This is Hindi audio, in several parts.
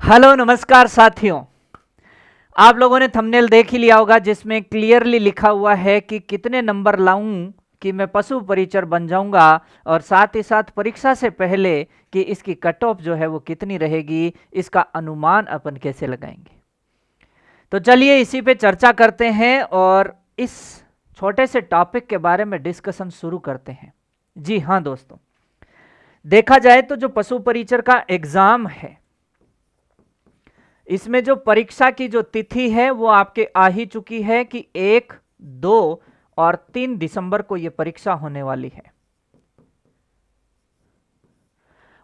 हेलो नमस्कार साथियों। आप लोगों ने थंबनेल देख ही लिया होगा जिसमें क्लियरली लिखा हुआ है कि कितने नंबर लाऊं कि मैं पशु परिचर बन जाऊंगा, और साथ ही साथ परीक्षा से पहले कि इसकी कट ऑफ जो है वो कितनी रहेगी, इसका अनुमान अपन कैसे लगाएंगे। तो चलिए इसी पे चर्चा करते हैं और इस छोटे से टॉपिक के बारे में डिस्कशन शुरू करते हैं। जी हाँ दोस्तों, देखा जाए तो जो पशु परिचर का एग्जाम है, इसमें जो परीक्षा की जो तिथि है वो आपके आ ही चुकी है कि 1, 2 और 3 दिसंबर को ये परीक्षा होने वाली है।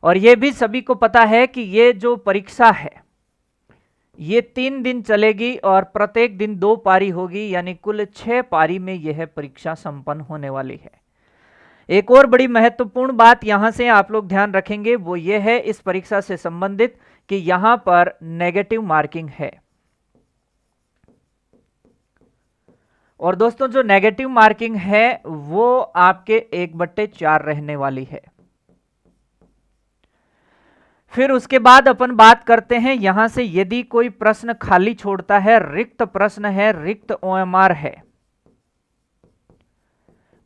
और ये भी सभी को पता है कि ये जो परीक्षा है ये 3 दिन चलेगी और प्रत्येक दिन 2 पारी होगी, यानी कुल 6 पारी में यह परीक्षा संपन्न होने वाली है। एक और बड़ी महत्वपूर्ण बात यहां से आप लोग ध्यान रखेंगे वो ये है इस परीक्षा से संबंधित कि यहां पर नेगेटिव मार्किंग है। और दोस्तों जो नेगेटिव मार्किंग है वो आपके 1/4 रहने वाली है। फिर उसके बाद अपन बात करते हैं यहां से यदि कोई प्रश्न खाली छोड़ता है, रिक्त प्रश्न है, रिक्त ओएमआर है,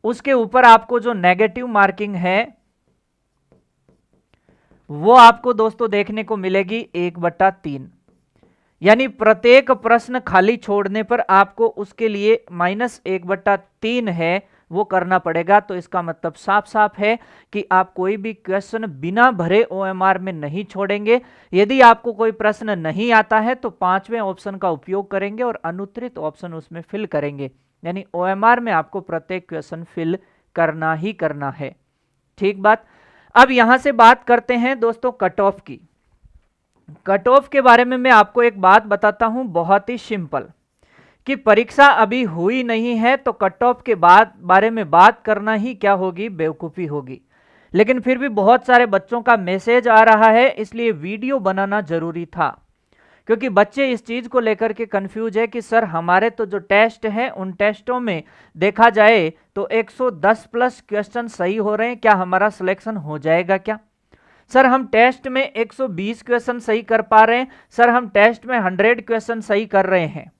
उसके ऊपर आपको जो नेगेटिव मार्किंग है वो आपको दोस्तों देखने को मिलेगी 1/3। यानी प्रत्येक प्रश्न खाली छोड़ने पर आपको उसके लिए -1/3 है वो करना पड़ेगा। तो इसका मतलब साफ साफ है कि आप कोई भी क्वेश्चन बिना भरे ओएमआर में नहीं छोड़ेंगे। यदि आपको कोई प्रश्न नहीं आता है तो 5वें ऑप्शन का उपयोग करेंगे और अनुत्तरित ऑप्शन उसमें फिल करेंगे। यानी ओएमआर में आपको प्रत्येक क्वेश्चन फिल करना ही करना है। ठीक बात। अब यहां से बात करते हैं दोस्तों कट ऑफ की। कट ऑफ के बारे में मैं आपको एक बात बताता हूं, बहुत ही सिंपल, कि परीक्षा अभी हुई नहीं है तो कट ऑफ के बारे में बात करना ही क्या होगी, बेवकूफ़ी होगी। लेकिन फिर भी बहुत सारे बच्चों का मैसेज आ रहा है, इसलिए वीडियो बनाना जरूरी था, क्योंकि बच्चे इस चीज़ को लेकर के कंफ्यूज है कि सर हमारे तो जो टेस्ट हैं उन टेस्टों में देखा जाए तो 110 प्लस क्वेश्चन सही हो रहे हैं, क्या हमारा सिलेक्शन हो जाएगा क्या? सर हम टेस्ट में 120 क्वेश्चन सही कर पा रहे हैं, सर हम टेस्ट में 100 क्वेश्चन सही कर रहे हैं।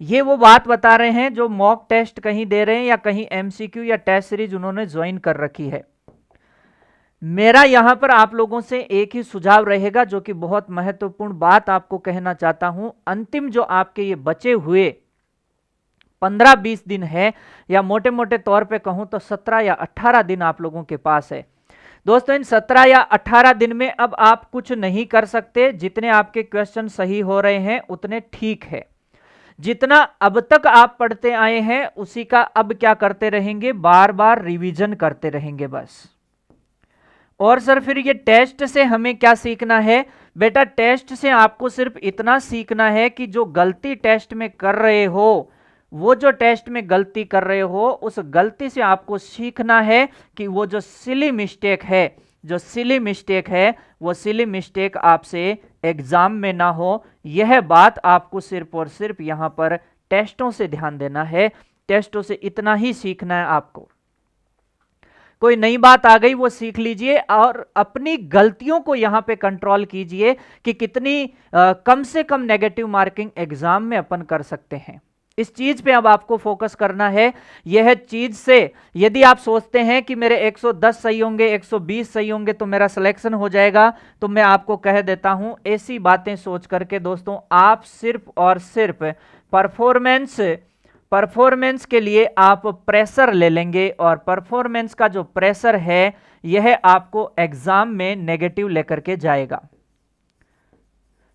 ये वो बात बता रहे हैं जो मॉक टेस्ट कहीं दे रहे हैं या कहीं एमसीक्यू या टेस्ट सीरीज उन्होंने ज्वाइन कर रखी है। मेरा यहां पर आप लोगों से एक ही सुझाव रहेगा, जो कि बहुत महत्वपूर्ण बात आपको कहना चाहता हूं। अंतिम जो आपके ये बचे हुए 15-20 दिन है, या मोटे मोटे तौर पे कहूं तो 17 या 18 दिन आप लोगों के पास है। दोस्तों इन 17 या 18 दिन में अब आप कुछ नहीं कर सकते। जितने आपके क्वेश्चन सही हो रहे हैं उतने ठीक है। जितना अब तक आप पढ़ते आए हैं उसी का अब क्या करते रहेंगे, बार बार रिवीजन करते रहेंगे बस। और सर फिर ये टेस्ट से हमें क्या सीखना है? बेटा टेस्ट से आपको सिर्फ इतना सीखना है कि जो गलती टेस्ट में कर रहे हो, वो जो टेस्ट में गलती कर रहे हो उस गलती से आपको सीखना है कि वो जो सिली मिस्टेक है, जो सिली मिस्टेक है वो सिली मिस्टेक आपसे एग्जाम में ना हो। यह बात आपको सिर्फ और सिर्फ यहां पर टेस्टों से ध्यान देना है। टेस्टों से इतना ही सीखना है आपको। कोई नई बात आ गई वो सीख लीजिए और अपनी गलतियों को यहां पे कंट्रोल कीजिए कि कितनी कम से कम नेगेटिव मार्किंग एग्जाम में अपन कर सकते हैं। इस चीज पे अब आपको फोकस करना है। यह चीज से यदि आप सोचते हैं कि मेरे 110 सही होंगे, 120 सही होंगे तो मेरा सिलेक्शन हो जाएगा, तो मैं आपको कह देता हूं ऐसी बातें सोच करके दोस्तों आप सिर्फ और सिर्फ परफॉर्मेंस के लिए आप प्रेशर ले लेंगे, और परफॉर्मेंस का जो प्रेशर है यह आपको एग्जाम में नेगेटिव लेकर के जाएगा।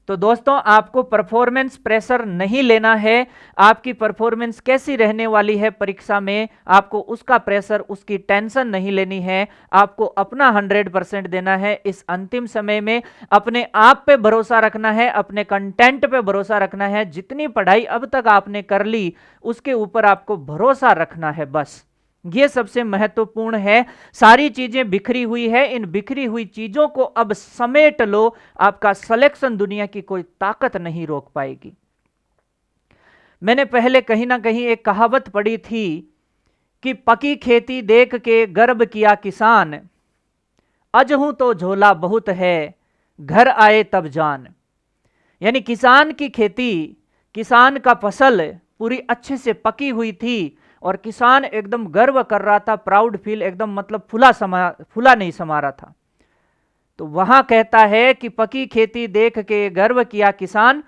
तो दोस्तों आपको परफॉर्मेंस प्रेशर नहीं लेना है। आपकी परफॉर्मेंस कैसी रहने वाली है परीक्षा में, आपको उसका प्रेशर, उसकी टेंशन नहीं लेनी है। आपको अपना 100% देना है। इस अंतिम समय में अपने आप पे भरोसा रखना है, अपने कंटेंट पे भरोसा रखना है। जितनी पढ़ाई अब तक आपने कर ली उसके ऊपर आपको भरोसा रखना है, बस ये सबसे महत्वपूर्ण है। सारी चीजें बिखरी हुई है, इन बिखरी हुई चीजों को अब समेट लो। आपका सिलेक्शन दुनिया की कोई ताकत नहीं रोक पाएगी। मैंने पहले कहीं ना कहीं एक कहावत पढ़ी थी कि पकी खेती देख के गर्व किया किसान, अजहूं तो झोला बहुत है, घर आए तब जान। यानी किसान की खेती, किसान का फसल पूरी अच्छे से पकी हुई थी और किसान एकदम गर्व कर रहा था, प्राउड फील, एकदम मतलब फूला नहीं समा रहा था। तो वहां कहता है कि पकी खेती देख के गर्व किया किसान,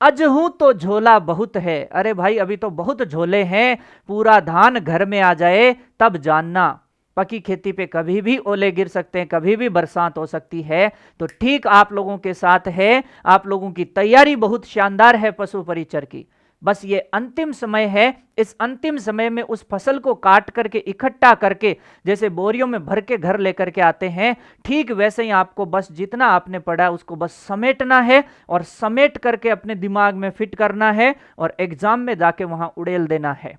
अजहू तो झोला बहुत है। अरे भाई अभी तो बहुत झोले हैं, पूरा धान घर में आ जाए तब जानना। पकी खेती पे कभी भी ओले गिर सकते हैं, कभी भी बरसात हो सकती है। तो ठीक आप लोगों के साथ है, आप लोगों की तैयारी बहुत शानदार है पशु परिचर की। बस ये अंतिम समय है, इस अंतिम समय में उस फसल को काट करके इकट्ठा करके जैसे बोरियों में भर के घर लेकर के आते हैं, ठीक वैसे ही आपको बस जितना आपने पढ़ा उसको बस समेटना है और समेट करके अपने दिमाग में फिट करना है और एग्जाम में जाके वहां उड़ेल देना है।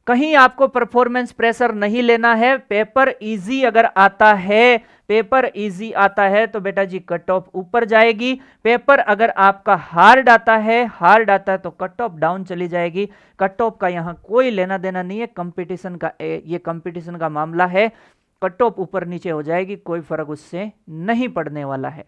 कहीं आपको परफॉर्मेंस प्रेशर नहीं लेना है। पेपर इजी अगर आता है, पेपर इजी आता है तो बेटा जी कट ऑफ ऊपर जाएगी। पेपर अगर आपका हार्ड आता है तो कट ऑफ डाउन चली जाएगी। कट ऑफ का यहां कोई लेना देना नहीं है, कंपटीशन का ये कंपटीशन का मामला है। कट ऑफ ऊपर नीचे हो जाएगी, कोई फर्क उससे नहीं पड़ने वाला है।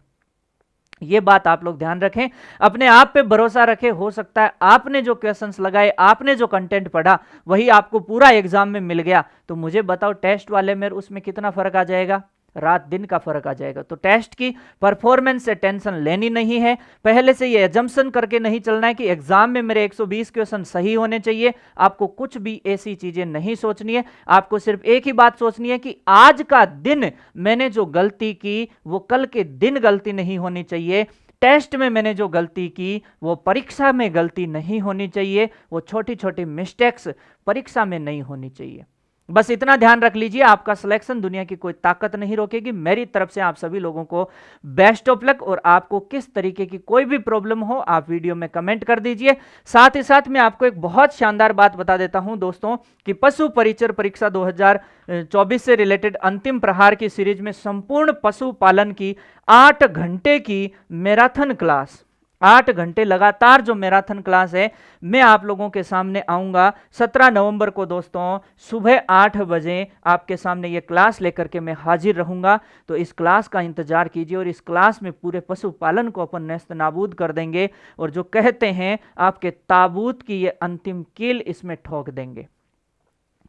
ये बात आप लोग ध्यान रखें, अपने आप पे भरोसा रखें। हो सकता है आपने जो क्वेश्चंस लगाए, आपने जो कंटेंट पढ़ा वही आपको पूरा एग्जाम में मिल गया, तो मुझे बताओ टेस्ट वाले में उसमें कितना फर्क आ जाएगा? रात दिन का फर्क आ जाएगा। तो टेस्ट की परफॉर्मेंस से टेंशन लेनी नहीं है। पहले से ये एजम्पशन करके नहीं चलना है कि एग्जाम में मेरे 120 क्वेश्चन सही होने चाहिए। आपको कुछ भी ऐसी चीजें नहीं सोचनी है। आपको सिर्फ एक ही बात सोचनी है कि आज का दिन मैंने जो गलती की वो कल के दिन गलती नहीं होनी चाहिए। टेस्ट में मैंने जो गलती की वो परीक्षा में गलती नहीं होनी चाहिए। वो छोटी छोटी मिस्टेक्स परीक्षा में नहीं होनी चाहिए। बस इतना ध्यान रख लीजिए, आपका सिलेक्शन दुनिया की कोई ताकत नहीं रोकेगी। मेरी तरफ से आप सभी लोगों को बेस्ट ऑफ लक। और आपको किस तरीके की कोई भी प्रॉब्लम हो आप वीडियो में कमेंट कर दीजिए। साथ ही साथ मैं आपको एक बहुत शानदार बात बता देता हूं दोस्तों कि पशु परिचर परीक्षा 2024 से रिलेटेड अंतिम प्रहार की सीरीज में संपूर्ण पशुपालन की 8 घंटे की मैराथन क्लास, 8 घंटे लगातार जो मैराथन क्लास है, मैं आप लोगों के सामने आऊंगा 17 नवंबर को दोस्तों सुबह 8 बजे आपके सामने ये क्लास लेकर के मैं हाजिर रहूंगा। तो इस क्लास का इंतजार कीजिए और इस क्लास में पूरे पशुपालन को अपन नेस्त नाबूद कर देंगे और जो कहते हैं आपके ताबूत की ये अंतिम कील इसमें ठोक देंगे।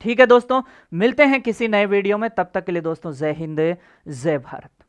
ठीक है दोस्तों, मिलते हैं किसी नए वीडियो में, तब तक के लिए दोस्तों जय हिंद जय भारत।